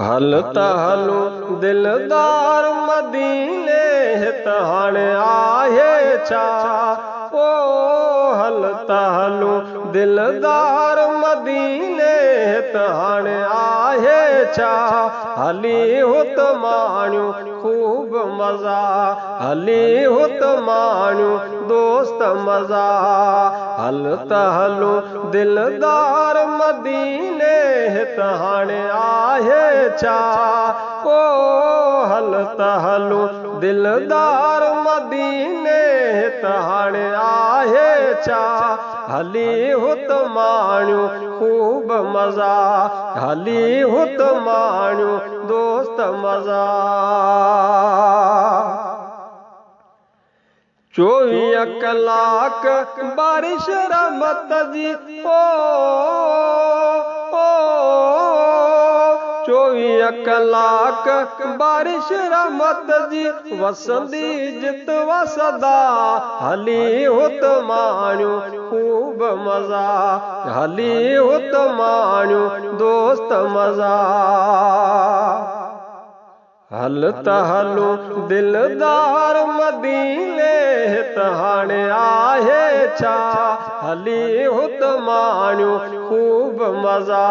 हल त हलूं दिलदार मदीने हित हाणे आहे छा। ओ हल त हलूं दिलदार मदीने हित हाणे आहे छा। हली हुत माणियूं खूब मज़ा, हली हुत माणियूं दोस्त मज़ा। हल त हलूं दिलदार मदीने हित हाणे आहे छा। ओ हल त हलूं दिलदार मदीने हित हाणे आहे छा। हली हुत माणियूं खूब मज़ा, हली हुत माणियूं दोस्त मज़ा। 24 कलाक बारिश रहमत जी, ओ 24 कलाक बारिश रहमत जी वसंदी जित वसदा। हली हुत माणियूं खूब मज़ा, हली हुत माणियूं दोस्त मज़ा। हल त हलूं दिलदार मदीने हित हाणे आहे छा। हली हुत माणियूं खूब मज़ा,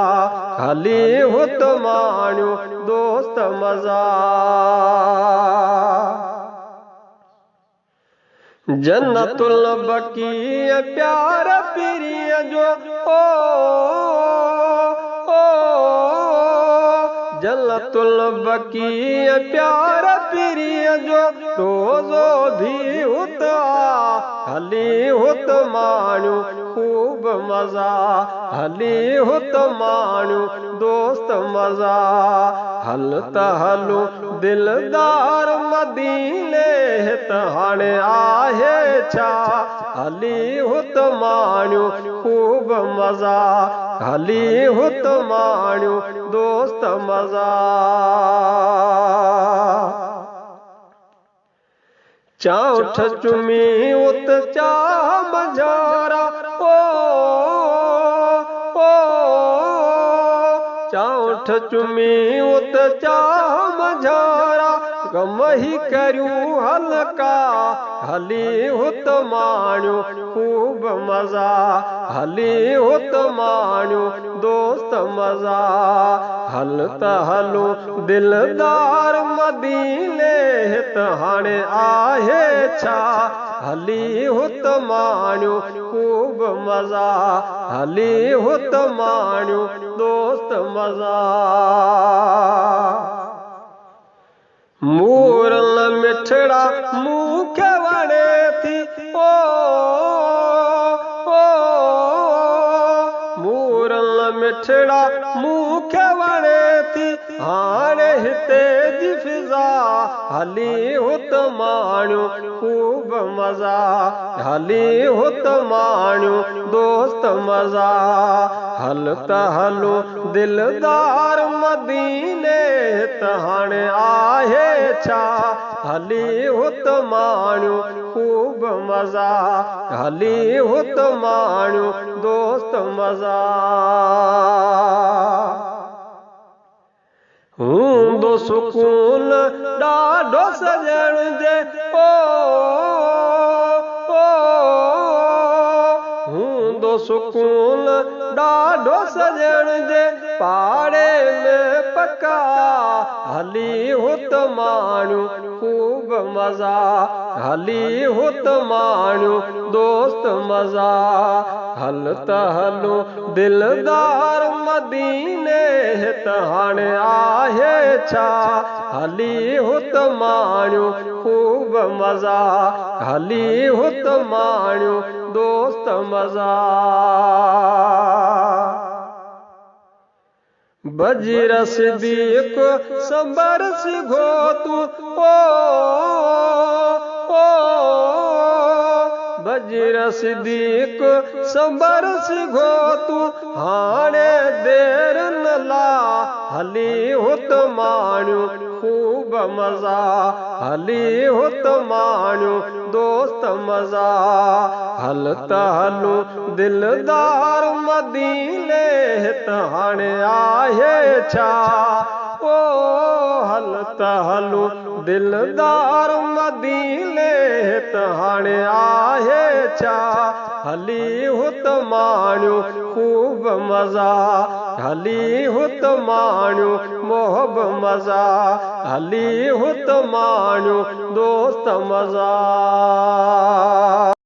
हली हुत माणियूं दोस्त मज़ा। जन्नतुल बकी प्यार पीरीअ जो, जन्नतुल बकी प्यार पीरीअ जो रोज़ो भी हुत आ। हली हुत माणियूं खूब मज़ा, हली हुत माणियूं दोस्त मज़ा। हल त हलूं दिलदार मदीने हित हाणे आहे छा। हली हुत माणियूं खूब मज़ा, हली हुत माणियूं दोस्त मज़ा। चाउठ चुमी उत चाह मझारा, चाउठ चुमी उत चाह मझारा गम ही करियूं हलका। हली हुत माणियूं खूब मज़ा, हली हुत माणियूं दोस्त मज़ा। हल त हलूं दिलदार मदीने हित हाणे आहे छा। हली हुत माणियूं खूब मज़ा, हली हुत माणियूं दोस्त मज़ा। मूरल मिठड़ा मूंखे वणे थी, मूरल मिठड़ा मूंखे वणे थी हाणे हिते जी फिज़ा। हली हुत माणियूं खूब मज़ा, हली हुत माणियूं दोस्त मज़ा। हल त हलूं दिलदार मदीने हित हाणे आहे छा। हली हुत माणियूं खूब मज़ा, हली हुत माणियूं दोस्त मज़ा। हूंदो सुकून ॾाढो सॼण जे, हूंदो सुकून ॾाढो सॼण जे पाड़े में पका। हली हुत माणियूं खूब मज़ा, हली हुत माणियूं दोस्त मज़ा। हल त हलूं दिलदार मदीने हित हाणे आहे छा। हली हुत माणियूं खूब मज़ा, हली हुत माणियूं दोस्त मज़ा। बजीर सिद्दीक़ संबरस घोतू, बजीर सिद्दीक़ संबरस घोतू हाणे देर न ला। हली हुत माणियूं खूब मज़ा, हली हुत माणियूं दोस्त मज़ा। हल त हलूं दिलदार मदीने हित हाणे आहे छा। ओ त हलूं दिलदार मदीने त हाणे आहे छा हली हुत माणियूं ख़ूब मज़ा हली हुत माणियूं मोहब मज़ा हली हुत माणियूं दोस्त मज़ा